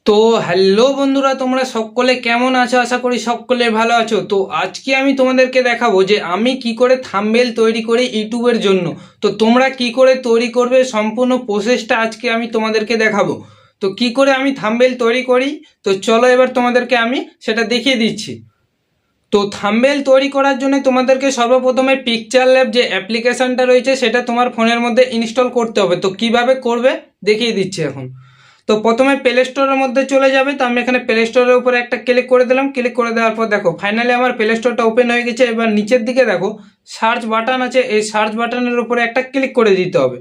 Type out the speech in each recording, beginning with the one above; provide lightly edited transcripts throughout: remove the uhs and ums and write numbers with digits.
তো হ্যালো বন্ধুরা, তোমরা সকলে কেমন আছো? আশা করি সকলে ভালো আছো। তো আজকে আমি তোমাদেরকে দেখাবো যে আমি কি করে থাম্বনেল তৈরি করি ইউটিউবের জন্য। তো তোমরা কি করে তৈরি করবে সম্পূর্ণ প্রসেসটা আজকে আমি তোমাদেরকে দেখাবো। তো কি করে আমি থাম্বনেল তৈরি করি, তো চলো এবার তোমাদেরকে আমি সেটা দেখিয়ে দিচ্ছি। তো থাম্বনেল তৈরি করার জন্য তোমাদেরকে সর্বপ্রথমে পিকচার ল্যাব যে অ্যাপ্লিকেশনটা রয়েছে সেটা তোমার ফোনের মধ্যে ইনস্টল করতে হবে। তো কিভাবে করবে দেখিয়ে দিচ্ছি এখন। তো প্রথমে প্লে স্টোরের মধ্যে চলে যাবে। তো আমি এখানে প্লে স্টোরের উপরে একটা ক্লিক করে দিলাম। ক্লিক করে দেওয়ার পর দেখো ফাইনালি আমার প্লে স্টোরটা ওপেন হয়ে গেছে। এবার নিচের দিকে দেখো সার্চ বাটন আছে, এই সার্চ বাটনের উপরে একটা ক্লিক করে দিতে হবে।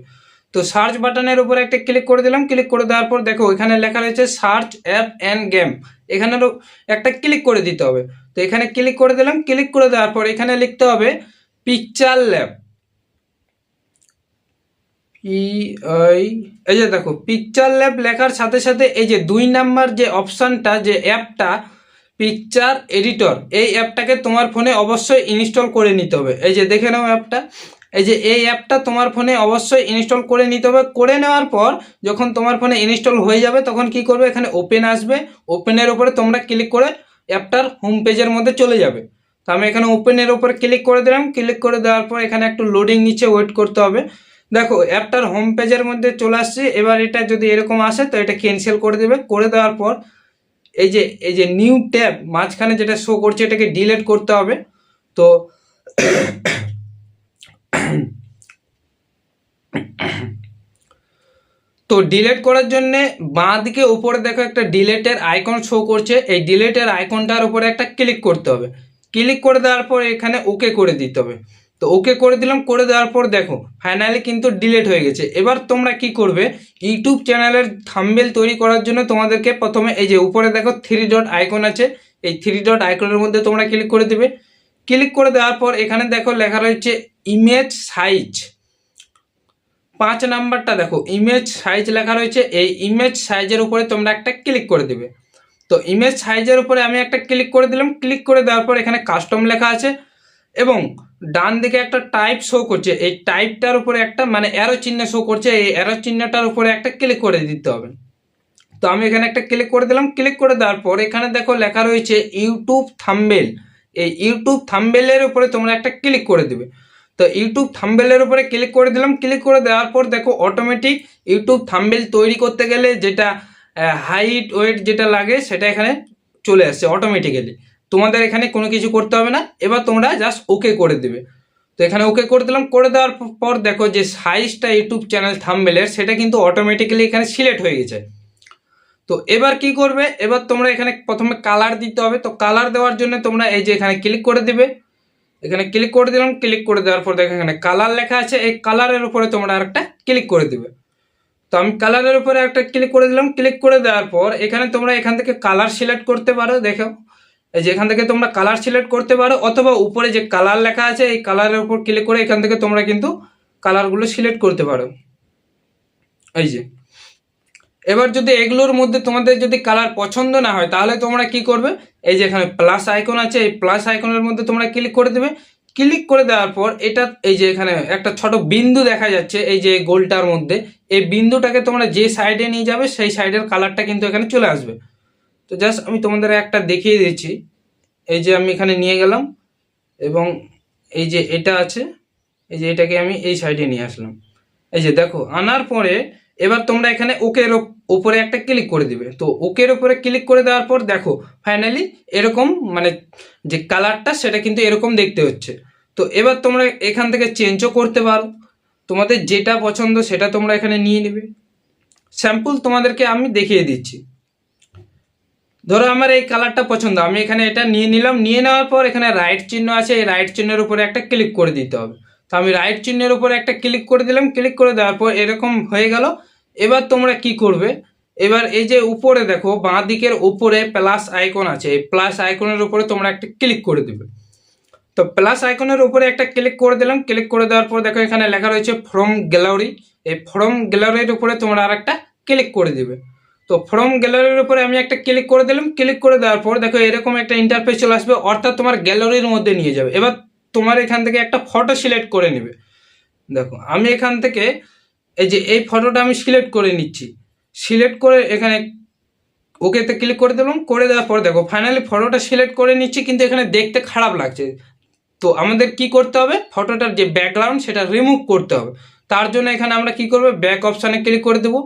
তো সার্চ বাটনের উপরে একটা ক্লিক করে দিলাম। ক্লিক করে দেওয়ার পর দেখো এখানে লেখা রয়েছে সার্চ অ্যাপ অ্যান্ড গেম, এখানেরও একটা ক্লিক করে দিতে হবে। তো এখানে ক্লিক করে দিলাম। ক্লিক করে দেওয়ার পর এখানে লিখতে হবে পিকচার ল্যাব। এই যে দেখো পিকচার ল্যাব লেখার সাথে সাথে এই যে 2 নাম্বার যে অপশানটা, যে অ্যাপটা পিকচার এডিটর, এই অ্যাপটাকে তোমার ফোনে অবশ্যই ইনস্টল করে নিতে হবে। এই যে দেখে নাও অ্যাপটা, এই যে এই অ্যাপটা তোমার ফোনে অবশ্যই ইনস্টল করে নিতে হবে। করে নেওয়ার পর যখন তোমার ফোনে ইনস্টল হয়ে যাবে তখন কি করবে, এখানে ওপেন আসবে। ওপেনের উপরে তোমরা ক্লিক করে অ্যাপটার হোম পেজের মধ্যে চলে যাবে। তো আমি এখানে ওপেনের উপরে ক্লিক করে দিলাম। ক্লিক করে দেওয়ার পর এখানে একটু লোডিং নিচে ওয়েট করতে হবে। দেখো অ্যাপটার হোম পেজের মধ্যে চলে আসছে। এবার এটা যদি এরকম আসে তো এটা ক্যান্সেল করে দেবে। করে দেওয়ার পর এই যে নিউ ট্যাব মাঝখানে যেটা শো করছে এটাকে ডিলিট করতে হবে। তো তো ডিলিট করার জন্য বাঁ দিকে উপরে দেখো একটা ডিলিটের আইকন শো করছে, এই ডিলিটের আইকনটার উপরে একটা ক্লিক করতে হবে। ক্লিক করে দেওয়ার পর এখানে ওকে করে দিতে হবে। তো ওকে করে দিলাম। করে দেওয়ার পর দেখো ফাইনালি কিন্তু ডিলিট হয়ে গেছে। এবার তোমরা কি করবে, ইউটিউব চ্যানেলের থাম্বনেল তৈরি করার জন্য তোমাদেরকে প্রথমে এই যে উপরে দেখো 3 ডট আইকন আছে, এই 3 ডট আইকনের মধ্যে তোমরা ক্লিক করে দেবে। ক্লিক করে দেওয়ার পর এখানে দেখো লেখা রয়েছে ইমেজ সাইজ। 5 নাম্বারটা দেখো ইমেজ সাইজ লেখা রয়েছে, এই ইমেজ সাইজের উপরে তোমরা একটা ক্লিক করে দেবে। তো ইমেজ সাইজের উপরে আমি একটা ক্লিক করে দিলাম। ক্লিক করে দেওয়ার পর এখানে কাস্টম লেখা আছে এবং ডান দিকে একটা টাইপ শো করছে, এই টাইপটার উপরে একটা মানে অ্যারো চিহ্ন শো করছে, এই অ্যারো চিহ্নটার উপরে একটা ক্লিক করে দিতে হবে। তো আমি এখানে একটা ক্লিক করে দিলাম। ক্লিক করে দেওয়ার পর এখানে দেখো লেখা রয়েছে ইউটিউব থাম্বনেল, এই ইউটিউব থাম্বনেলের উপরে তোমরা একটা ক্লিক করে দেবে। তো ইউটিউব থাম্বনেলের উপরে ক্লিক করে দিলাম। ক্লিক করে দেওয়ার পর দেখো অটোমেটিক ইউটিউব থাম্বনেল তৈরি করতে গেলে যেটা হাইট ওয়েট যেটা লাগে সেটা এখানে চলে আসছে অটোমেটিক্যালি। তোমাদের এখানে কোনো কিছু করতে হবে না। এবার তোমরা জাস্ট ওকে করে দেবে। তো এখানে ওকে করে দিলাম। করে দেওয়ার পর দেখো যে সাইজটা ইউটিউব চ্যানেল থাম্বনেলের সেটা কিন্তু অটোমেটিক্যালি এখানে সিলেক্ট হয়ে গেছে। তো এবার কি করবে, এবার তোমরা এখানে প্রথমে কালার দিতে হবে। তো কালার দেওয়ার জন্য তোমরা এই যে এখানে ক্লিক করে দিবে। এখানে ক্লিক করে দিলাম। ক্লিক করে দেওয়ার পর দেখো এখানে কালার লেখা আছে, এই কালারের উপরে তোমরা আরেকটা ক্লিক করে দিবে। তো আমি কালারের উপরে একটা ক্লিক করে দিলাম। ক্লিক করে দেওয়ার পর এখানে তোমরা এখান থেকে কালার সিলেক্ট করতে পারো। দেখো এই যে এখান থেকে তোমরা কালার সিলেক্ট করতে পারো, অথবা উপরে যে কালার লেখা আছে এই কালারের উপর ক্লিক করে এখান থেকে তোমরা কিন্তু কালারগুলো সিলেক্ট করতে পারো। এই যে এবার যদি এগুলোর মধ্যে তোমাদের যদি কালার পছন্দ না হয় তাহলে তোমরা কি করবে, এই যে এখানে প্লাস আইকন আছে, এই প্লাস আইকনের মধ্যে তোমরা ক্লিক করে দেবে। ক্লিক করে দেওয়ার পর এটা এই যে এখানে একটা ছোট বিন্দু দেখা যাচ্ছে এই যে গোলটার মধ্যে, এই বিন্দুটাকে তোমরা যে সাইডে নিয়ে যাবে সেই সাইডের কালারটা কিন্তু এখানে চলে আসবে। তো জাস্ট আমি তোমাদের একটা দেখিয়ে দিচ্ছি। এই যে আমি এখানে নিয়ে গেলাম এবং এই যে এটা আছে, এই যে এটাকে আমি এই সাইডে নিয়ে আসলাম। এই যে দেখো আনার পরে এবার তোমরা এখানে ওকের উপরে একটা ক্লিক করে দিবে। তো ওকের উপরে ক্লিক করে দেওয়ার পর দেখো ফাইনালি এরকম মানে যে কালারটা সেটা কিন্তু এরকম দেখতে হচ্ছে। তো এবার তোমরা এখান থেকে চেঞ্জও করতে পারো, তোমাদের যেটা পছন্দ সেটা তোমরা এখানে নিয়ে নেবে। স্যাম্পল তোমাদেরকে আমি দেখিয়ে দিচ্ছি। ধরো আমার এই কালারটা পছন্দ, আমি এখানে এটা নিয়ে নিলাম। নিয়ে নেওয়ার পর এখানে রাইট চিহ্ন আছে, এই রাইট চিহ্নের উপরে একটা ক্লিক করে দিতে হবে। তো আমি রাইট চিহ্নের উপরে একটা ক্লিক করে দিলাম। ক্লিক করে দেওয়ার পর এরকম হয়ে গেল। এবার তোমরা কি করবে, এবার এই যে উপরে দেখো বাঁ দিকের উপরে প্লাস আইকন আছে, এই প্লাস আইকনের উপরে তোমরা একটা ক্লিক করে দেবে। তো প্লাস আইকনের উপরে একটা ক্লিক করে দিলাম। ক্লিক করে দেওয়ার পর দেখো এখানে লেখা রয়েছে ফ্রম গ্যালারি, এই ফ্রম গ্যালারির উপরে তোমরা আর একটা ক্লিক করে দিবে। তো ফ্রম গ্যালারির উপরে আমি একটা ক্লিক করে দিলাম। ক্লিক করে দেওয়ার পর দেখো এরকম একটা ইন্টারফেস চলে আসবে, অর্থাৎ তোমার গ্যালারির মধ্যে নিয়ে যাবে। এবার তোমার এখান থেকে একটা ফটো সিলেক্ট করে নেবে। দেখো আমি এখান থেকে এই যে এই ফটোটা আমি সিলেক্ট করে নিচ্ছি। সিলেক্ট করে এখানে ওকেতে ক্লিক করে দিলাম, করে দেওয়ার পর দেখো ফাইনালি ফটোটা সিলেক্ট করে নিচ্ছি, কিন্তু এখানে দেখতে খারাপ লাগছে। তো আমাদের কি করতে হবে, ফটোটার যে ব্যাকগ্রাউন্ড সেটা রিমুভ করতে হবে। তার জন্য এখানে আমরা কি করব, ব্যাক অপশানে ক্লিক করে দেবো,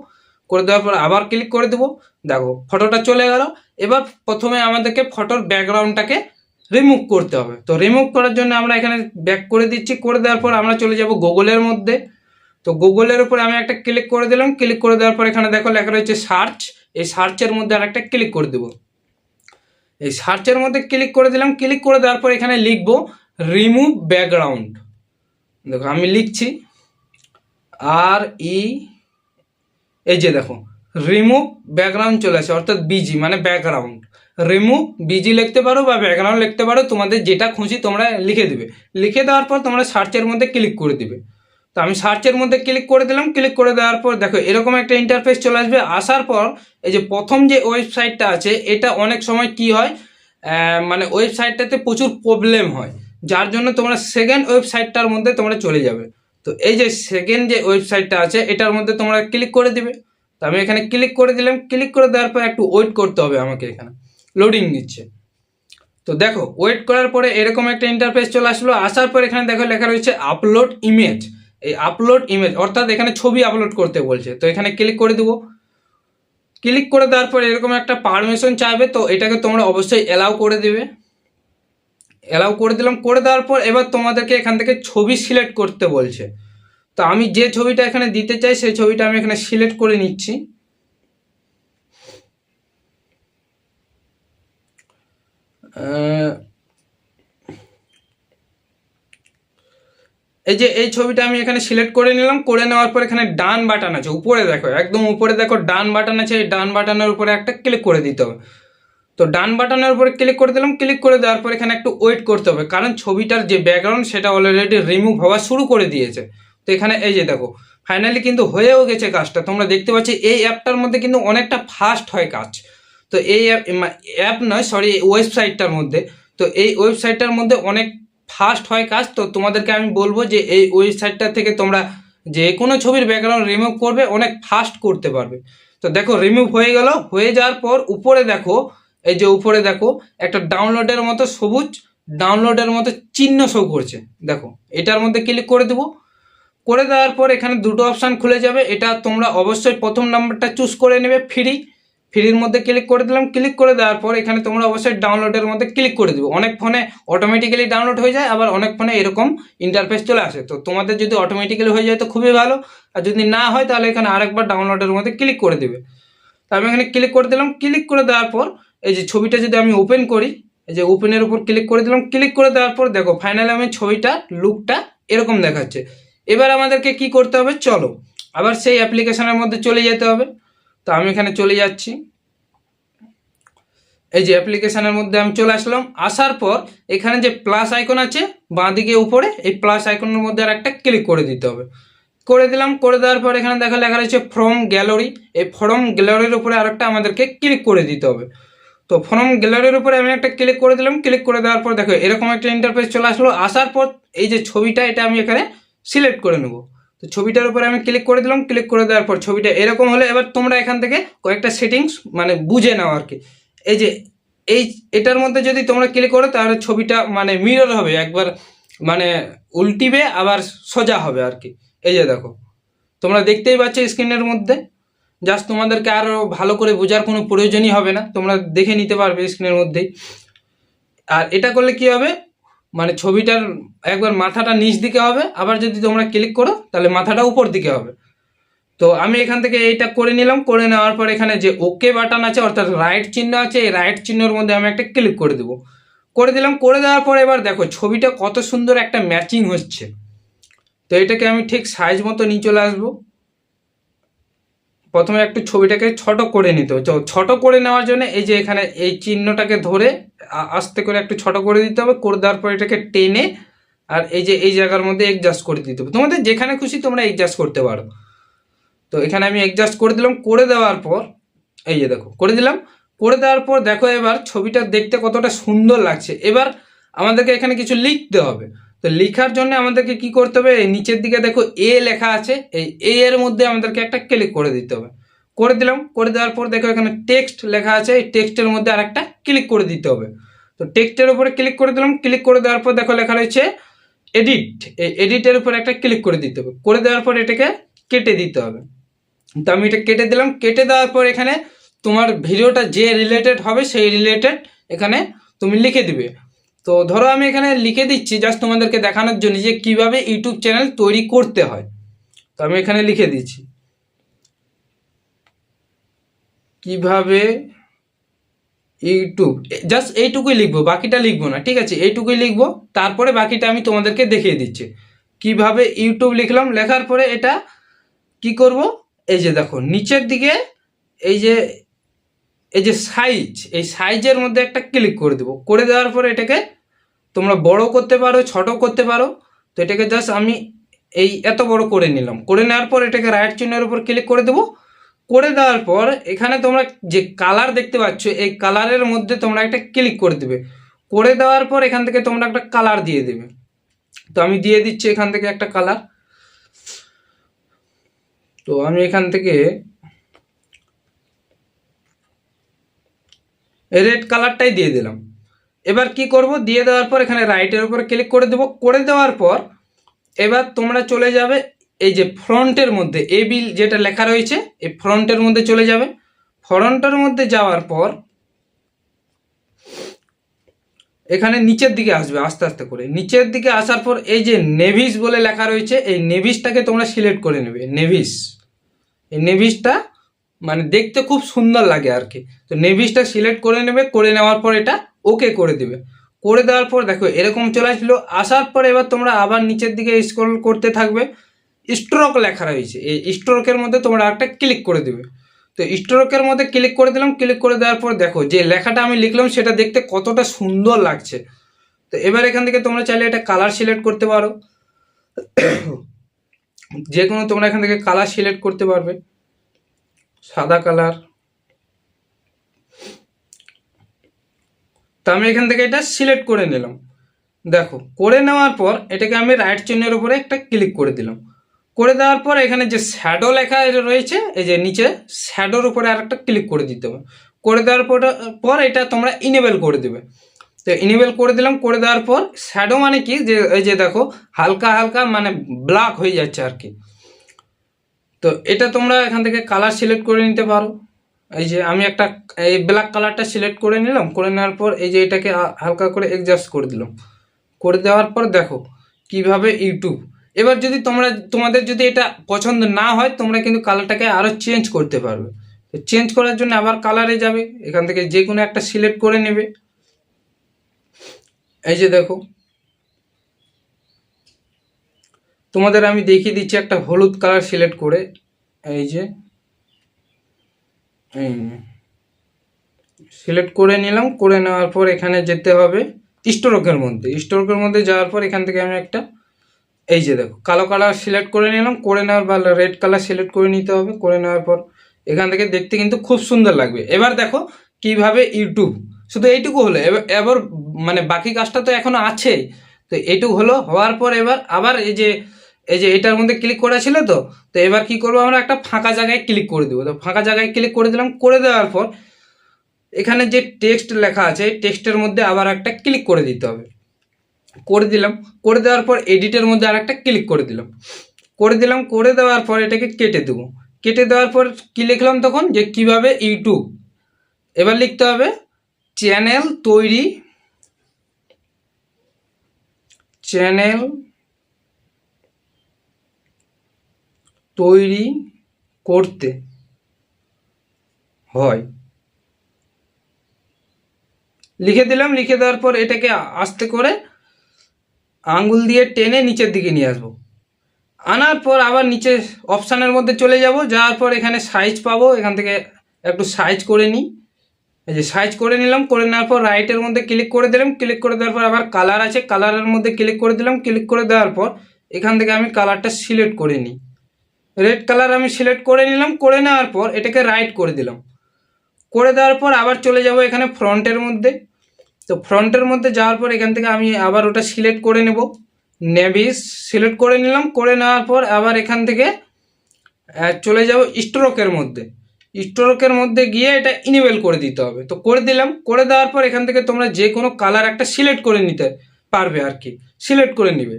করে দেওয়ার পর আবার ক্লিক করে দেবো। দেখো ফটোটা চলে গেল। এবার প্রথমে আমাদেরকে ফটোর ব্যাকগ্রাউন্ডটাকে রিমুভ করতে হবে। তো রিমুভ করার জন্য আমরা এখানে ব্যাক করে দিচ্ছি, করে দেওয়ার পর আমরা চলে যাব গুগলের মধ্যে। তো গুগলের উপরে আমি একটা ক্লিক করে দিলাম, ক্লিক করে দেওয়ার পর এখানে দেখো লেখা রয়েছে সার্চ। এই সার্চের মধ্যে আর একটা ক্লিক করে দেবো। এই সার্চের মধ্যে ক্লিক করে দিলাম, ক্লিক করে দেওয়ার পর এখানে লিখবো রিমুভ ব্যাকগ্রাউন্ড। দেখো আমি লিখছি RE, এই যে দেখো রিমুভ ব্যাকগ্রাউন্ড চলে আসে, অর্থাৎ বিজি মানে ব্যাকগ্রাউন্ড। রিমুভ বিজি লিখতে পারো বা ব্যাকগ্রাউন্ড লিখতে পারো, তোমাদের যেটা খুশি তোমরা লিখে দিবে। লিখে দেওয়ার পর তোমরা সার্চের মধ্যে ক্লিক করে দিবে। তো আমি সার্চের মধ্যে ক্লিক করে দিলাম, ক্লিক করে দেওয়ার পর দেখো এরকম একটা ইন্টারফেস চলে আসবে। আসার পর এই যে প্রথম যে ওয়েবসাইটটা আছে, এটা অনেক সময় কি হয়, মানে ওয়েবসাইটটাতে প্রচুর প্রবলেম হয়, যার জন্য তোমরা সেকেন্ড ওয়েবসাইটটার মধ্যে তোমরা চলে যাবে। তো এই যে সেকেন্ড যে ওয়েবসাইটটা আছে এটার মধ্যে তোমরা ক্লিক করে দিবে। তো আমি এখানে ক্লিক করে দিলাম, ক্লিক করে দেওয়ার পর একটু ওয়েট করতে হবে আমাকে, এখানে লোডিং নিচ্ছে। তো দেখো ওয়েট করার পরে এরকম একটা ইন্টারফেস চলে আসলো। আসার পর এখানে দেখো লেখা রয়েছে আপলোড ইমেজ। এই আপলোড ইমেজ অর্থাৎ এখানে ছবি আপলোড করতে বলছে। তো এখানে ক্লিক করে দেবো। ক্লিক করে দেওয়ার পর এরকম একটা পারমিশন চাইবে, তো এটাকে তোমরা অবশ্যই অ্যালাউ করে দেবে। অ্যালাউ করে দিলাম, করে দেওয়ার পর এবার তোমাদেরকে এখান থেকে ছবি সিলেক্ট করতে বলছে। তো আমি যে ছবিটা এখানে দিতে চাই সেই ছবিটা আমি এখানে সিলেক্ট করে নিচ্ছি। এই যে এই ছবিটা আমি এখানে সিলেক্ট করে নিলাম। করে নেওয়ার পর এখানে ডান বাটন আছে, উপরে দেখো একদম উপরে দেখো ডান বাটন আছে। এই ডান বাটনের উপরে একটা ক্লিক করে দিতে হবে। তো ডান বাটনের উপরে ক্লিক করে দিলাম, ক্লিক করে দেওয়ার পর এখানে একটু ওয়েট করতে হবে, কারণ ছবিটার যে ব্যাকগ্রাউন্ড সেটা অলরেডি রিমুভ হওয়া শুরু করে দিয়েছে। তো এখানে এই যে দেখো ফাইনালি কিন্তু হয়েও গেছে কাজটা। তোমরা দেখতে পাচ্ছ এই অ্যাপটার মধ্যে কিন্তু অনেকটা ফাস্ট হয় কাজ। তো এই অ্যাপ নয়, সরি, ওয়েবসাইটটার মধ্যে। তো এই ওয়েবসাইটটার মধ্যে অনেক ফাস্ট হয় কাজ। তো তোমাদেরকে আমি বলবো যে এই ওয়েবসাইটটা থেকে তোমরা যে কোনো ছবির ব্যাকগ্রাউন্ড রিমুভ করবে অনেক ফাস্ট করতে পারবে। তো দেখো রিমুভ হয়ে গেল। হয়ে যাওয়ার পর উপরে দেখো, এই যে উপরে দেখো একটা ডাউনলোডের মতো সবুজ ডাউনলোডের মতো চিহ্ন শো করছে। দেখো এটার মধ্যে ক্লিক করে দেবো। করে দেওয়ার পর এখানে দুটো অপশান খুলে যাবে। এটা তোমরা অবশ্যই প্রথম নাম্বারটা চুজ করে নেবে, ফ্রির মধ্যে ক্লিক করে দিলাম। ক্লিক করে দেওয়ার পর এখানে তোমরা অবশ্যই ডাউনলোডের মধ্যে ক্লিক করে দেবো। অনেক ফোনে অটোমেটিক্যালি ডাউনলোড হয়ে যায়, আবার অনেক ফোনে এরকম ইন্টারফেস চলে আসে। তো তোমাদের যদি অটোমেটিক্যালি হয়ে যায় তো খুবই ভালো, আর যদি না হয় তাহলে এখানে আরেকবার ডাউনলোডের মধ্যে ক্লিক করে দেবে। তো আমি এখানে ক্লিক করে দিলাম। ক্লিক করে দেওয়ার পর এই যে ছবিটা যদি আমি ওপেন করি, এই যে ওপেনের উপর ক্লিক করে দিলাম। ক্লিক করে দেওয়ার পর দেখো ফাইনালি আমি ছবিটা লুকটা এরকম দেখাচ্ছে। এবার আমাদেরকে কি করতে হবে, চলো আবার সেই অ্যাপ্লিকেশনের মধ্যে চলে যেতে হবে। তো আমি এখানে চলে যাচ্ছি। এই যে অ্যাপ্লিকেশনের মধ্যে আমি চলে আসলাম। আসার পর এখানে যে প্লাস আইকন আছে বাঁদিকে উপরে, এই প্লাস আইকনের মধ্যে আর একটা ক্লিক করে দিতে হবে। করে দিলাম। করে দেওয়ার পর এখানে দেখা লেখা রয়েছে ফ্রম গ্যালারি। এই ফ্রম গ্যালারির উপরে আরেকটা আমাদেরকে ক্লিক করে দিতে হবে। তো ফ্রম গ্যালারির উপরে আমি একটা ক্লিক করে দিলাম। ক্লিক করে দেওয়ার পর দেখো এরকম একটা ইন্টারফেস চলে আসলো। আসার পর এই যে ছবিটা এটা আমি এখানে সিলেক্ট করে নেব। তো ছবিটার উপরে আমি ক্লিক করে দিলাম। ক্লিক করে দেওয়ার পর ছবিটা এরকম হলে এবার তোমরা এখান থেকে কয়েকটা সেটিংস মানে বুঝে নাও আর কি। এই যে এটার মধ্যে যদি তোমরা ক্লিক করো তাহলে ছবিটা মানে মিরর হবে, একবার মানে উল্টিবে আবার সোজা হবে আর কি। এই যে দেখো তোমরা দেখতেই পাচ্ছ স্ক্রিনের মধ্যে। জাস্ট তোমাদেরকে আরও ভালো করে বোঝার কোনো প্রয়োজনই হবে না, তোমরা দেখে নিতে পারবে স্ক্রিনের মধ্যেই। আর এটা করলে কি হবে, মানে ছবিটার একবার মাথাটা নিচ দিকে হবে, আবার যদি তোমরা ক্লিক করো তাহলে মাথাটা উপর দিকে হবে। তো আমি এখান থেকে এইটা করে নিলাম। করে নেওয়ার পর এখানে যে ওকে বাটন আছে অর্থাৎ রাইট চিহ্ন আছে, এই রাইট চিহ্নের মধ্যে আমি একটা ক্লিক করে দেবো। করে দিলাম। করে দেওয়ার পর এবার দেখো ছবিটা কত সুন্দর একটা ম্যাচিং হচ্ছে। তো এটাকে আমি ঠিক সাইজ মতো নিয়ে চলে আসবো। প্রথমে একটু ছবিটাকে ছোট করে নিতে হবে। ছোট করে নেওয়ার জন্য এই যে এখানে এই চিহ্নটাকে ধরে আস্তে করে একটু ছোট করে দিতে হবে। করে দেওয়ার পর এটাকে টেনে আর এই যে এই জায়গার মধ্যে অ্যাডজাস্ট করে দিতে হবে। তোমাদের যেখানে খুশি তোমরা অ্যাডজাস্ট করতে পারো। তো এখানে আমি অ্যাডজাস্ট করে দিলাম। করে দেওয়ার পর এই যে দেখো করে দিলাম। করে দেওয়ার পর দেখো এবার ছবিটা দেখতে কতটা সুন্দর লাগছে। এবার আমাদেরকে এখানে কিছু লিখতে হবে। তো লেখার জন্য আমাদেরকে কি করতে হবে, এই নিচের দিকে দেখো এ লেখা আছে, এই এ এর মধ্যে আমাদেরকে একটা ক্লিক করে দিতে হবে। করে দিলাম। করে দেওয়ার পর দেখো এখানে টেক্সট লেখা আছে, এই টেক্সটের মধ্যে আরেকটা ক্লিক করে দিতে হবে। তো টেক্সটের উপরে ক্লিক করে দিলাম। ক্লিক করে দেওয়ার পর দেখো লেখা রয়েছে এডিট, এই এডিটের উপরে একটা ক্লিক করে দিতে হবে। করে দেওয়ার পর এটাকে কেটে দিতে হবে। তো আমি এটা কেটে দিলাম। কেটে দেওয়ার পর এখানে তোমার ভিডিওটা যে রিলেটেড হবে সেই রিলেটেড এখানে তুমি লিখে দিবে। তো ধরো আমি এখানে লিখে দিচ্ছি জাস্ট তোমাদেরকে দেখানোর জন্য যে কিভাবে ইউটিউব চ্যানেল তৈরি করতে হয়। তো আমি এখানে লিখে দিচ্ছি কিভাবে ইউটিউব, জাস্ট এইটুকুই লিখবো, বাকিটা লিখবো না, ঠিক আছে? এইটুকুই লিখবো, তারপরে বাকিটা আমি তোমাদেরকে দেখিয়ে দিচ্ছি। কিভাবে ইউটিউব লিখলাম, লেখার পরে এটা কি করব, এই যে দেখো নিচের দিকে এই যে সাইজ, এই সাইজের মধ্যে একটা ক্লিক করে দেবো। করে দেওয়ার পরে এটাকে তোমরা বড় করতে পারো, ছোট করতে পারো। তো এটাকে জাস্ট আমি এই এত বড় করে নিলাম। করে নেওয়ার পর এটাকে রাইট চিহ্নের উপর ক্লিক করে দেবো। করে দেওয়ার পর এখানে তোমরা যে কালার দেখতে পাচ্ছ, এই কালারের মধ্যে তোমরা একটা ক্লিক করে দেবে। করে দেওয়ার পর এখান থেকে তোমরা একটা কালার দিয়ে দেবে। তো আমি দিয়ে দিচ্ছি এখান থেকে একটা কালার। তো আমি এখান থেকে রেড কালারটাই দিয়ে দিলাম। এবার কি করব, দিয়ে দেওয়ার পর এখানে রাইটের উপর ক্লিক করে দেবো। করে দেওয়ার পর এবার তোমরা চলে যাবে এই যে ফ্রন্টের মধ্যে এবি যেটা লেখা রয়েছে, এই ফ্রন্টের মধ্যে চলে যাবে। ফ্রন্টের মধ্যে যাওয়ার পর এখানে নিচের দিকে আসবে, আস্তে আস্তে করে নিচের দিকে আসার পর এই যে নেভিস বলে লেখা রয়েছে, এই নেভিসটাকে তোমরা সিলেক্ট করে নেবে। নেভিস, এই নেভিসটা মানে দেখতে খুব সুন্দর লাগে আর কি। তো নেভিসটা সিলেক্ট করে নেবে। করে নেওয়ার পর এটা ওকে করে দিবে। করে দেওয়ার পর দেখো এরকম চলে আসলো। আসার পর এবার তোমরা আবার নিচের দিকে স্ক্রল করতে থাকবে। স্ট্রোক লেখা রয়েছে, এই স্ট্রোকের মধ্যে তোমরা একটা ক্লিক করে দেবে। তো স্ট্রোকের মধ্যে ক্লিক করে দিলাম। ক্লিক করে দেওয়ার পর দেখো যে লেখাটা আমি লিখলাম সেটা দেখতে কতটা সুন্দর লাগছে। তো এবার এখান থেকে তোমরা চাইলে এটা কালার সিলেক্ট করতে পারো, যে কোনো তোমরা এখান থেকে কালার সিলেক্ট করতে পারবে, সাদা কালার। তো আমি এখান থেকে এটা সিলেক্ট করে নিলাম। দেখো করে নেওয়ার পর এটাকে আমি রাইট চিহ্নের উপরে একটা ক্লিক করে দিলাম। করে দেওয়ার পর এখানে যে শ্যাডো লেখা রয়েছে, এই যে নিচে শ্যাডোর উপরে আর একটা ক্লিক করে দিতে হবে। করে দেওয়ার পর এটা তোমরা ইনেবল করে দেবে। তো ইনেবল করে দিলাম। করে দেওয়ার পর শ্যাডো মানে কি, যে এই যে দেখো হালকা হালকা মানে ব্ল্যাক হয়ে যাচ্ছে আর কি। তো এটা তোমরা এখান থেকে কালার সিলেক্ট করে নিতে পারো। এই যে আমি একটা এই ব্ল্যাক কালারটা সিলেক্ট করে নিলাম। করে নেওয়ার পর এই যে এটাকে হালকা করে অ্যাডজাস্ট করে দিলাম। করে দেওয়ার পর দেখো কিভাবে ইউটিউব। এবার যদি তোমাদের যদি এটা পছন্দ না হয় তোমরা কিন্তু কালারটাকে আরও চেঞ্জ করতে পারবে। তো চেঞ্জ করার জন্য আবার কালারে যাবে, এখান থেকে যে কোনো একটা সিলেক্ট করে নেবে। এই যে দেখো তোমাদের আমি দেখিয়ে দিচ্ছি একটা হলুদ কালার সিলেক্ট করে। এই যে সিলেক্ট করে নিলাম। করে নেওয়ার পর এখানে যেতে হবে স্ট্রোকের মধ্যে। স্ট্রোকের মধ্যে যাওয়ার পর এখান থেকে আমি একটা এই যে দেখো কালো কালার সিলেক্ট করে নিলাম। করে নেওয়ার পর রেড কালার সিলেক্ট করে নিতে হবে। করে নেওয়ার পর এখান থেকে দেখতে কিন্তু খুব সুন্দর লাগবে। এবার দেখো কিভাবে ইউটিউব, শুধু এইটুকু হলো। এবার মানে বাকি কাজটা তো এখনো আছে। তো এইটুকু হলো, হওয়ার পর এবার আবার এই যে এটার মধ্যে ক্লিক করা ছিল। তো এবার কি করবো, আমরা একটা ফাঁকা জায়গায় ক্লিক করে দেবো। তো ফাঁকা জায়গায় ক্লিক করে দিলাম। করে দেওয়ার পর এখানে যে টেক্সট লেখা আছে টেক্সটের মধ্যে আবার একটা ক্লিক করে দিতে হবে। করে দিলাম। করে দেওয়ার পর এডিটের মধ্যে আর একটা ক্লিক করে দিলাম। করে দিলাম। করে দেওয়ার পর এটাকে কেটে দেবো। কেটে দেওয়ার পর কি লিখলাম তখন, যে কিভাবে ইউটিউব। এবার লিখতে হবে চ্যানেল তৈরি করতে হয়, লিখে দিলাম। লিখে দেওয়ার পর এটাকে আস্তে করে আঙ্গুল দিয়ে টেনে নিচের দিকে নিয়ে আসবো। আনার পর আবার নিচে অপশানের মধ্যে চলে যাব। যাওয়ার পর এখানে সাইজ পাবো, এখান থেকে একটু সাইজ করে নিই। এই যে সাইজ করে নিলাম। করে নেওয়ার পর রাইটের মধ্যে ক্লিক করে দিলাম। ক্লিক করে দেওয়ার পর আবার কালার আছে, কালারের মধ্যে ক্লিক করে দিলাম। ক্লিক করে দেওয়ার পর এখান থেকে আমি কালারটা সিলেক্ট করে নিই। রেড কালার আমি সিলেক্ট করে নিলাম। করে নেওয়ার পর এটাকে রাইট করে দিলাম। করে দেওয়ার পর আবার চলে যাব এখানে ফ্রন্টের মধ্যে। তো ফ্রন্টের মধ্যে যাওয়ার পর এখান থেকে আমি আবার ওটা সিলেক্ট করে নেব। নেভিস সিলেক্ট করে নিলাম। করে নেওয়ার পর আবার এখান থেকে চলে যাব স্ট্রোকের মধ্যে। স্ট্রোকের মধ্যে গিয়ে এটা ইনেবল করে দিতে হবে। তো করে দিলাম, করে দেওয়ার পর এখান থেকে তোমরা যে কোনো কালার একটা সিলেক্ট করে নিতে পারবে আর কি, সিলেক্ট করে নিবে।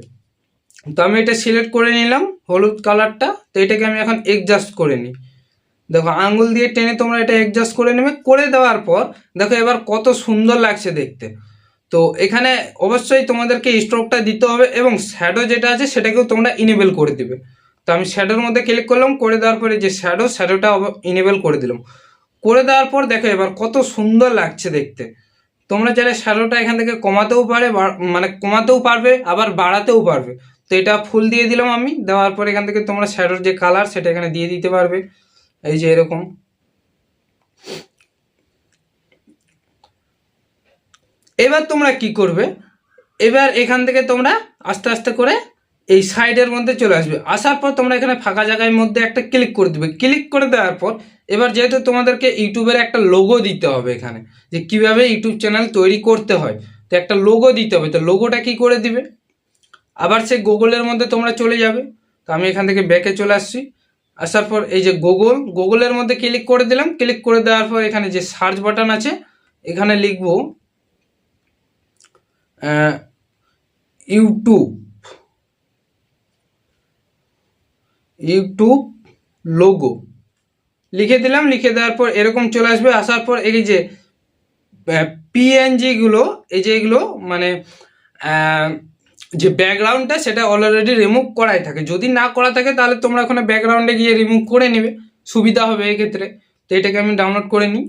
তো আমি এটা সিলেক্ট করে নিলাম হলুদ কালারটা। তো এটাকে আমি এখন এডজাস্ট করে নিই। দেখো আঙ্গুল দিয়ে টেনে তোমরা এটা এডজাস্ট করে নেবে। করে দেওয়ার পর দেখো এবার কত সুন্দর লাগছে দেখতে। তো এখানে অবশ্যই তোমাদেরকে স্ট্রোকটা দিতে হবে এবং শ্যাডো যেটা আছে সেটাকেও তোমরা ইনেবল করে দিবে। তো আমি শ্যাডোর মধ্যে ক্লিক করলাম, করে দেওয়ার পরে যে শ্যাডোটা ইনেবল করে দিলাম। করে দেওয়ার পর দেখো এবার কত সুন্দর লাগছে দেখতে। তোমরা চাইলে শ্যাডোটা এখান থেকে কমাতেও পারে, মানে কমাতেও পারবে, আবার বাড়াতেও পারবে। তো এটা ফুল দিয়ে দিলাম আমি। দেওয়ার পর এখান থেকে তোমরা শ্যাডোর যে কালার সেটা এখানে দিয়ে দিতে পারবে, এই যে এরকম। এবার তোমরা কি করবে, এবার এখান থেকে তোমরা আস্তে আস্তে করে এই সাইডের মধ্যে চলে আসবে। আসার পর তোমরা এখানে ফাঁকা জায়গার মধ্যে একটা ক্লিক করে দেবে। ক্লিক করে দেওয়ার পর এবার যেহেতু তোমাদেরকে ইউটিউবের একটা লোগো দিতে হবে এখানে, যে কিভাবে ইউটিউব চ্যানেল তৈরি করতে হয়, তো একটা লোগো দিতে হবে। তো লোগোটা কি করে দিবে, আবার সেই গুগলের মধ্যে তোমরা চলে যাবে। তো আমি এখান থেকে ব্যাকে চলে আসছি। আসার পর এই যে গুগলের মধ্যে ক্লিক করে দিলাম। ক্লিক করে দেওয়ার পর এখানে যে সার্চ বাটন আছে এখানে লিখবো ইউটিউব লোগো লিখে দিলাম। লিখে দেওয়ার পর এরকম চলে আসবে। আসার পর এই যে পিএনজি গুলো, এই যে এগুলো মানে যে ব্যাকগ্রাউন্ডটা সেটা অলরেডি রিমুভ করাই থাকে। যদি না করা থাকে তাহলে তোমরা ওখানে ব্যাকগ্রাউন্ডে গিয়ে রিমুভ করে নেবে, সুবিধা হবে এক্ষেত্রে। তো এটাকে আমি ডাউনলোড করে নিই।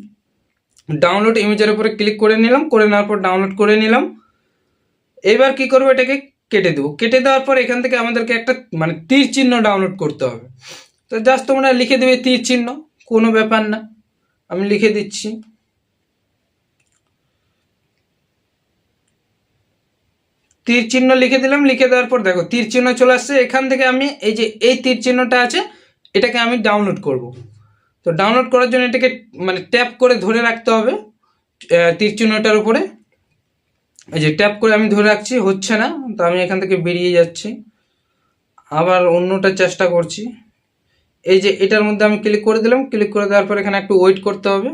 ডাউনলোড ইমেজের উপরে ক্লিক করে নিলাম। করে নেওয়ার পর ডাউনলোড করে নিলাম। এবার কি করবো, এটাকে কেটে দেবো। কেটে দেওয়ার পর এখান থেকে আমাদেরকে একটা মানে তীর চিহ্ন ডাউনলোড করতে হবে। তো জাস্ট তোমরা লিখে দেবে তীর চিহ্ন, কোনো ব্যাপার না। আমি লিখে দিচ্ছি। তীর চিহ্ন লিখে দিলাম। লিখে দেওয়ার পর দেখো তীর চিহ্ন চলে আসছে। এখান থেকে আমি এই যে এই তীর চিহ্নটা আছে এটাকে আমি ডাউনলোড করব। তো ডাউনলোড করার জন্য এটাকে মানে ট্যাপ করে ধরে রাখতে হবে তীর চিহ্নটার উপরে। এই যে ট্যাপ করে আমি ধরে রাখছি, হচ্ছে না। তো আমি এখান থেকে বেরিয়ে যাচ্ছি, আবার অন্যটা চেষ্টা করছি। এই যে এটার মধ্যে আমি ক্লিক করে দিলাম। ক্লিক করে দেওয়ার পর এখানে একটু ওয়েট করতে হবে।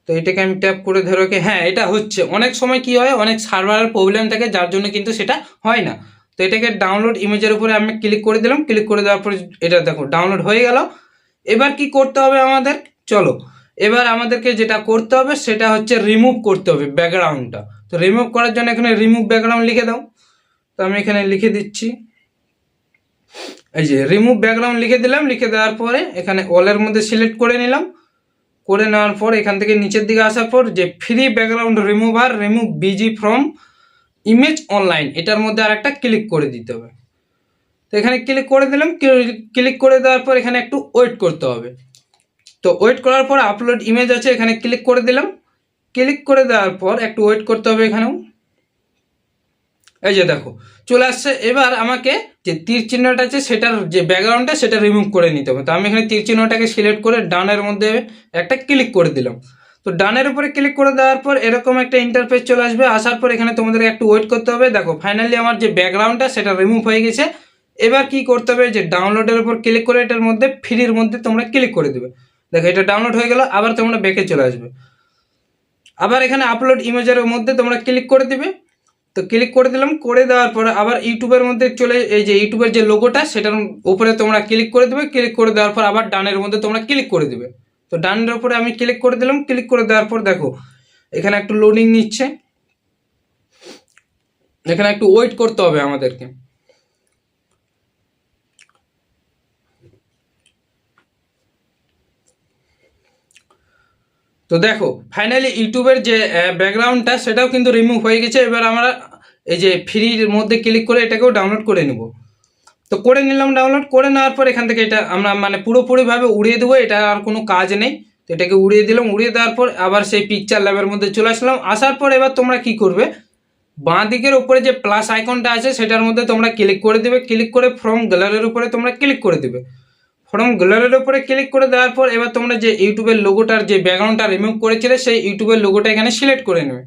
তো এটাকে আমি ট্যাপ করে ধরে রাখি। হ্যাঁ, এটা হচ্ছে। অনেক সময় কি হয়, অনেক সার্ভারের প্রবলেম থাকে যার জন্য কিন্তু সেটা হয় না। তো এটাকে ডাউনলোড ইমেজের উপরে আমি ক্লিক করে দিলাম। ক্লিক করে দেওয়ার পরে এটা দেখো ডাউনলোড হয়ে গেল। এবার কি করতে হবে আমাদের, চলো এবার আমাদেরকে যেটা করতে হবে সেটা হচ্ছে রিমুভ করতে হবে ব্যাকগ্রাউন্ডটা। তো রিমুভ করার জন্য এখানে রিমুভ ব্যাকগ্রাউন্ড লিখে দাও। তো আমি এখানে লিখে দিচ্ছি, এই যে রিমুভ ব্যাকগ্রাউন্ড লিখে দিলাম। লিখে দেওয়ার পরে এখানে অলের মধ্যে সিলেক্ট করে নিলাম। করে নেওয়ার পর এখান থেকে নিচের দিকে আসার পর যে free background remover remove busy from image online, এটার মধ্যে আর একটা ক্লিক করে দিতে হবে। তো এখানে ক্লিক করে দিলাম। ক্লিক করে দেওয়ার পর এখানে একটু ওয়েট করতে হবে। তো ওয়েট করার পর আপলোড ইমেজ আছে, এখানে ক্লিক করে দিলাম। ক্লিক করে দেওয়ার পর একটু ওয়েট করতে হবে এখানেও। এই যে দেখো চলে আসছে। এবার আমাকে যে তীর চিহ্নটা আছে সেটার যে ব্যাকগ্রাউন্ডটা সেটা রিমুভ করে নিতে হবে। তো আমি এখানে তীর চিহ্নটাকে সিলেক্ট করে ডানের মধ্যে একটা ক্লিক করে দিলাম। তো ডানের উপরে ক্লিক করে দেওয়ার পর এরকম একটা ইন্টারফেস চলে আসবে। আসার পর এখানে তোমাদের একটু ওয়েট করতে হবে। দেখো ফাইনালি আমার যে ব্যাকগ্রাউন্ডটা সেটা রিমুভ হয়ে গেছে। এবার কি করতে হবে, যে ডাউনলোডের উপর ক্লিক করে এটার মধ্যে ফ্রির মধ্যে তোমরা ক্লিক করে দেবে। দেখো এটা ডাউনলোড হয়ে গেল। আবার তোমরা ব্যাকে চলে আসবে। আবার এখানে আপলোড ইমেজের মধ্যে তোমরা ক্লিক করে দিবে। তো ক্লিক করে দিলাম। করে দেওয়ার পরে আবার ইউটিউবের মধ্যে চলে, এই যে ইউটিউবের যে লোগোটা সেটার উপরে তোমরা ক্লিক করে দেবে। ক্লিক করে দেওয়ার পর আবার ডানের মধ্যে তোমরা ক্লিক করে দেবে। তো ডানের উপরে আমি ক্লিক করে দিলাম। ক্লিক করে দেওয়ার পর দেখো এখানে একটু লোডিং নিচ্ছে, এখানে একটু ওয়েট করতে হবে আমাদেরকে। তো দেখো ফাইনালি ইউটিউবের যে ব্যাকগ্রাউন্ডটা সেটাও কিন্তু রিমুভ হয়ে গেছে। এবার আমরা এই যে ফ্রির মধ্যে ক্লিক করে এটাকেও ডাউনলোড করে নেব। তো করে নিলাম। ডাউনলোড করে নেওয়ার পর এখান থেকে এটা আমরা মানে পুরোপুরিভাবে উড়িয়ে দেবো, এটা আর কোনো কাজ নেই। তো এটাকে উড়িয়ে দিলাম। উড়িয়ে দেওয়ার পর আবার সেই পিকচার ল্যাবের মধ্যে চলে আসলাম। আসার পর এবার তোমরা কি করবে, বাঁ দিকের উপরে যে প্লাস আইকনটা আছে সেটার মধ্যে তোমরা ক্লিক করে দেবে। ক্লিক করে ফ্রম গ্যালারির উপরে তোমরা ক্লিক করে দেবে। ফ্রম গ্যালারির উপরে ক্লিক করে দেওয়ার পর এবার তোমরা যে ইউটিউবের লোগোটার যে ব্যাকগ্রাউন্ডটা রিমুভ করেছিলে সেই ইউটিউবের লোগোটা এখানে সিলেক্ট করে নেবে।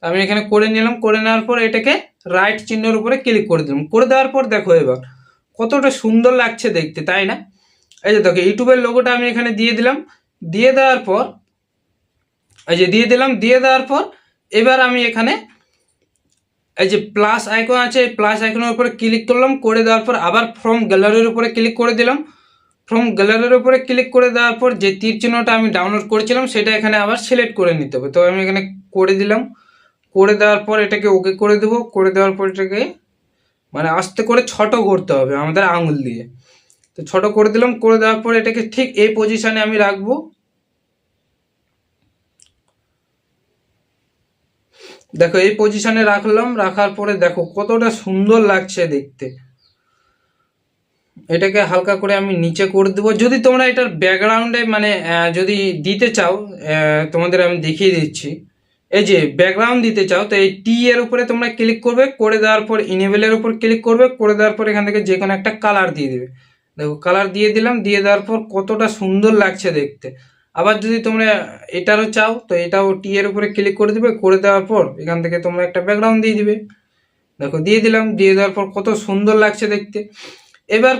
আমি এখানে করে নিলাম। করে নেওয়ার পর এটাকে রাইট চিহ্নের উপরে ক্লিক করে দিলাম। করে দেওয়ার পর দেখো এবার কতটা সুন্দর লাগছে দেখতে, তাই না? এই যে দেখো ইউটিউবের লোগোটা আমি এখানে দিয়ে দিলাম। দিয়ে দেওয়ার পর এই যে দিয়ে দিলাম, দিয়ে দেওয়ার পর এবার আমি এখানে এই যে প্লাস আইকন আছে, এই প্লাস আইকনের উপরে ক্লিক করলাম, করে দেওয়ার পর আবার ফ্রম গ্যালারির উপরে ক্লিক করে দিলাম। ফ্রম গ্যালারির উপরে ক্লিক করে দেওয়ার পর যে তীর চিহ্নটা আমি ডাউনলোড করেছিলাম সেটা এখানে আবার সিলেক্ট করে নিতে হবে। তো আমি এখানে করে দিলাম, করে দেওয়ার পর এটাকে ওকে করে দেবো। করে দেওয়ার পর এটাকে মানে আস্তে করে ছোট করতে হবে আমাদের আঙুল দিয়ে। তো ছোট করে দিলাম, করে দেওয়ার পর এটাকে ঠিক এই পজিশনে আমি রাখবো। দেখো এই পজিশনে রাখলাম, রাখার পরে দেখো কতটা সুন্দর লাগছে দেখতে। এটাকে হালকা করে আমি নিচে করে দেবো। যদি তোমরা এটার ব্যাকগ্রাউন্ডে মানে যদি দিতে চাও, তোমাদের আমি দেখিয়ে দিচ্ছি। এই যে ব্যাকগ্রাউন্ড দিতে চাও, তো এই টি এর উপরে তোমরা ক্লিক করবে, করে দেওয়ার পর ইনেবলের উপর ক্লিক করবে, করে দেওয়ার পর এখান থেকে যে কোনো একটা কালার দিয়ে দেবে। দেখো কালার দিয়ে দিলাম, দিয়ে দেওয়ার পর কতটা সুন্দর লাগছে দেখতে। আবার যদি তোমরা এটারও চাও তো এটাও টি এর উপরে ক্লিক করে দেবে, করে দেওয়ার পর এখান থেকে তোমরা একটা ব্যাকগ্রাউন্ড দিয়ে দিবে। দেখো দিয়ে দিলাম, দিয়ে দেওয়ার পর কত সুন্দর লাগছে দেখতে। এবার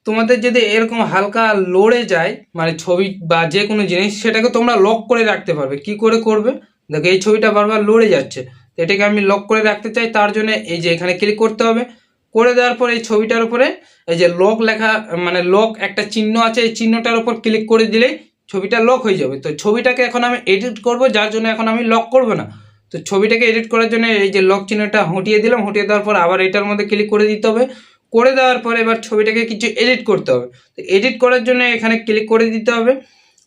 তোমাদের যদি এরকম হালকা লড়ে যায় মানে ছবি বা যে কোনো জিনিস, সেটাকে তোমরা লক করে রাখতে পারবে। কি করে করবে, দেখো এই ছবিটা বারবার লড়ে যাচ্ছে, তো এটাকে আমি লক করে রাখতে চাই। তার জন্য এই যে এখানে ক্লিক করতে হবে, করে দেওয়ার পর এই ছবিটার উপরে এই যে লক লেখা মানে লক একটা চিহ্ন আছে, এই চিহ্নটার উপর ক্লিক করে দিলেই ছবিটা লক হয়ে যাবে। তো ছবিটাকে এখন আমি এডিট করব, যার জন্য এখন আমি লক করব না। তো ছবিটাকে এডিট করার জন্য এই যে লক চিহ্নটা হটিয়ে দিলাম, হটিয়ে দেওয়ার পর আবার এটার মধ্যে ক্লিক করে দিতে হবে। করে দেওয়ার পর এবার ছবিটাকে কিছু এডিট করতে হবে। তো এডিট করার জন্য এখানে ক্লিক করে দিতে হবে।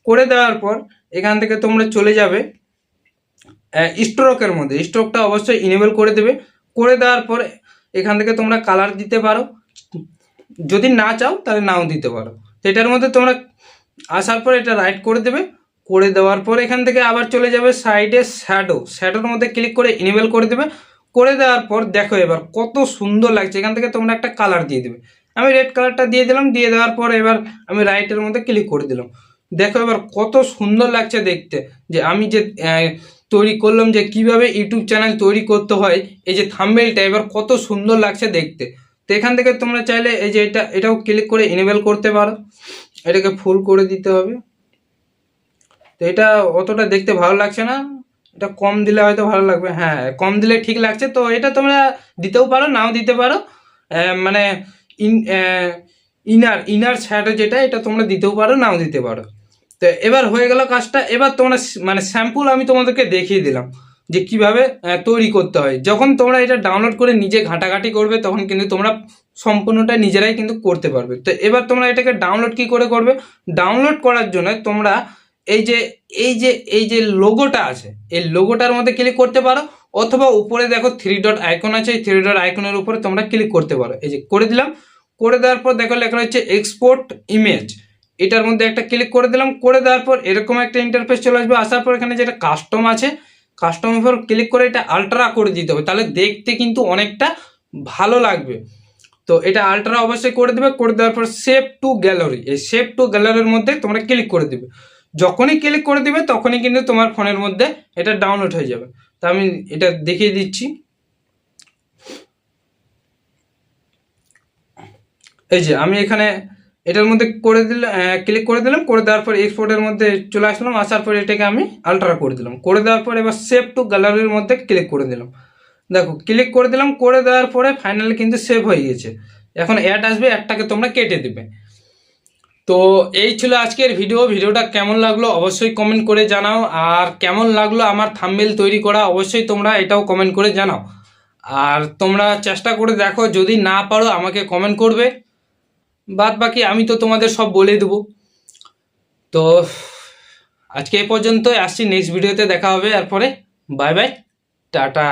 করে দেওয়ার পর এখান থেকে তোমরা চলে যাবে স্ট্রোকের মধ্যে, স্ট্রোকটা অবশ্যই ইনেবল করে দেবে। করে দেওয়ার পর এখান থেকে তোমরা কালার দিতে পারো, যদি না চাও তাহলে নাও দিতে পারো। তো এটার মধ্যে তোমরা আসার পর এটা রাইট করে দেবে। করে দেওয়ার পর এখান থেকে আবার চলে যাবে সাইডে শ্যাডোর মধ্যে ক্লিক করে ইনেবল করে দেবে। করে দেওয়ার পর দেখো এবার কত সুন্দর লাগছে। এখান থেকে তোমরা একটা কালার দিয়ে দেবে, আমি রেড কালারটা দিয়ে দিলাম। দিয়ে দেওয়ার পর এবার আমি রাইটের মধ্যে ক্লিক করে দিলাম। দেখো এবার কত সুন্দর লাগছে দেখতে, যে আমি যে তৈরি করলাম যে কিভাবে ইউটিউব চ্যানেল তৈরি করতে হয়, এই যে থাম্বনেলটা এবার কত সুন্দর লাগছে দেখতে। তো এখান থেকে তোমরা চাইলে এই যে এটাও ক্লিক করে ইনেবল করতে পারো। এটাকে ফুল করে দিতে হবে। তো এটা অতটা দেখতে ভালো লাগছে না, এটা কম দিলে হয়তো ভালো লাগবে। হ্যাঁ কম দিলে ঠিক লাগছে। তো এটা তোমরা দিতেও পারো, নাও দিতে পারো। মানে ইনার শ্যাডো যেটা, এটা তোমরা দিতেও পারো, নাও দিতে পারো। তো এবার হয়ে গেল কাজটা। এবার তোমরা মানে স্যাম্পল আমি তোমাদেরকে দেখিয়ে দিলাম যে কিভাবে তৈরি করতে হয়। যখন তোমরা এটা ডাউনলোড করে নিজে ঘাটাঘাটি করবে তখন কিন্তু তোমরা সম্পূর্ণটা নিজেরাই কিন্তু করতে পারবে। তো এবার তোমরা এটাকে ডাউনলোড কি করে করবে, ডাউনলোড করার জন্য তোমরা এই যে লোগোটা আছে, এই লোগোটার মধ্যে ক্লিক করতে পারো, অথবা উপরে দেখো 3 ডট আইকন আছে, এই 3 ডট আইকনের উপরে তোমরা ক্লিক করতে পারো। এই যে করে দিলাম। করে দেওয়ার পর দেখো লেখা হচ্ছে এক্সপোর্ট ইমেজ, এটার মধ্যে একটা ক্লিক করে দিলাম। করে দেওয়ার পর এরকম একটা ইন্টারফেস চলে আসবে। আসার পর এখানে যেটা কাস্টম আছে, কাস্টমের উপর ক্লিক করে এটা আলট্রা করে দিতে হবে, তাহলে দেখতে কিন্তু অনেকটা ভালো লাগবে। তো এটা আলট্রা অবশ্যই করে দেবে। করে দেওয়ার পর সেভ টু গ্যালারি, এই সেভ টু গ্যালারির মধ্যে তোমরা ক্লিক করে দেবে। যখনই ক্লিক করে দিবে তখনই কিন্তু তোমার ফোনের মধ্যে এটা ডাউনলোড হয়ে যাবে। তো আমি এটা দেখিয়ে দিচ্ছি। এই যে আমি এখানে এটার মধ্যে করে দিলাম, ক্লিক করে দিলাম। করে দেওয়ার পর এক্সপোর্টের মধ্যে চলে আসলাম। আসার পর এটাকে আমি আলট্রা করে দিলাম। করে দেওয়ার পর এবার সেভ টু গ্যালারির মধ্যে ক্লিক করে দিলাম। দেখো ক্লিক করে দিলাম। করে দেওয়ার পরে ফাইনালি কিন্তু সেভ হয়ে গেছে। এখন অ্যাড আসবে, অ্যাডটাকে তোমরা কেটে দিবে। তো এই ছিল আজকের ভিডিওটা কেমন লাগলো অবশ্যই কমেন্ট করে জানাও। আর কেমন লাগলো আমার থাম্বনেল তৈরি করা অবশ্যই তোমরা এটাও কমেন্ট করে জানাও। আর তোমরা চেষ্টা করে দেখো, যদি না পারো আমাকে কমেন্ট করবে, বাদ বাকি আমি তো তোমাদের সব বলে দেবো। তো আজকে এই পর্যন্ত, আসছি নেক্সট ভিডিওতে দেখা হবে। এরপরে বাই বাই, টাটা।